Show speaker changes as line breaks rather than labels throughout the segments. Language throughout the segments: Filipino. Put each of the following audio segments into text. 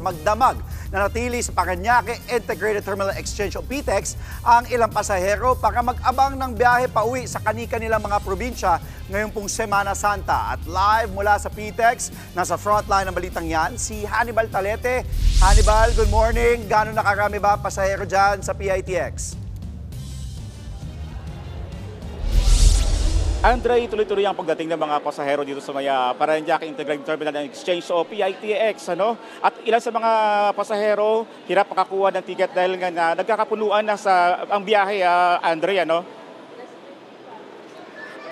magdamag. Nanatili sa Parañaque Integrated Terminal Exchange o PTEX ang ilang pasahero para mag-abang ng biyahe pauwi sa kani-kanilang mga probinsya ngayong pong Semana Santa. At live mula sa PTEX, nasa frontline ng balitang yan, si Hannibal Talete. Hannibal, good morning. Gano'n nakarami ba pasahero dyan sa PITX?
Andre, tuloy-tuloy ang pagdating ng mga pasahero dito sa Parañaque Integrated Terminal and Exchange o PITX. At ilan sa mga pasahero hirap makakuha ng ticket dahil nga nagkakapunuan na ang biyahe, Andre.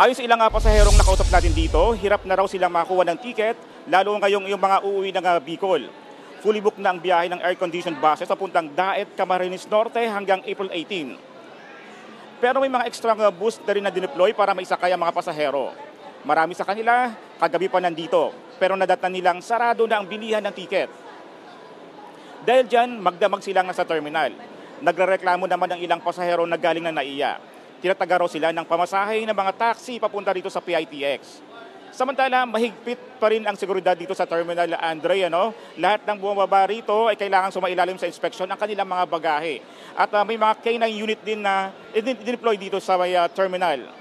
Ayon sa ilang pasaherong nakausap natin dito, hirap na raw silang makakuha ng ticket, lalo ngayong yung mga uuwi ng Bicol. Fully booked na ang biyahe ng air-conditioned buses papuntang Daet, Camarines Norte hanggang April 18. Pero may mga extra boost na rin na dineploy para maisakay ang mga pasahero. Marami sa kanila, kagabi pa nandito, pero nadatnan nilang sarado na ang bilihan ng tiket. Dahil dyan, magdamag silang nasa terminal. Nagrereklamo naman ang ilang pasahero na galing na NAIA. Tinataga raw sila ng pamasahe ng mga taxi papunta rito sa PITX. Samantala, mahigpit pa rin ang seguridad dito sa terminal, Andre. Lahat ng bumababa rito ay kailangan sumailalim sa inspeksyon ang kanilang mga bagahe. At may mga K9 unit din na deploy dito sa terminal.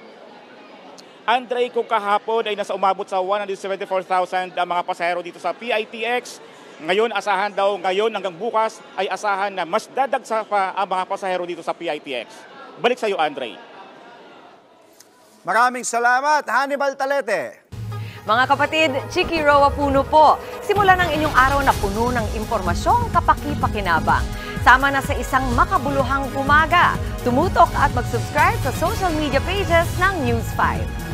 Andre, kung kahapon ay nasa umabot sa 174,000 ang mga pasahero dito sa PITX, ngayon asahan daw hanggang bukas ay asahan na mas dadagsa pa ang mga pasahero dito sa PITX. Balik sa iyo, Andre.
Maraming salamat, Hannibal Talete.
Mga kapatid, Chiki Roa Puno po. Simulan ang inyong araw na puno ng impormasyong kapaki-pakinabang. Sama na sa isang makabuluhang umaga. Tumutok at mag-subscribe sa social media pages ng News 5.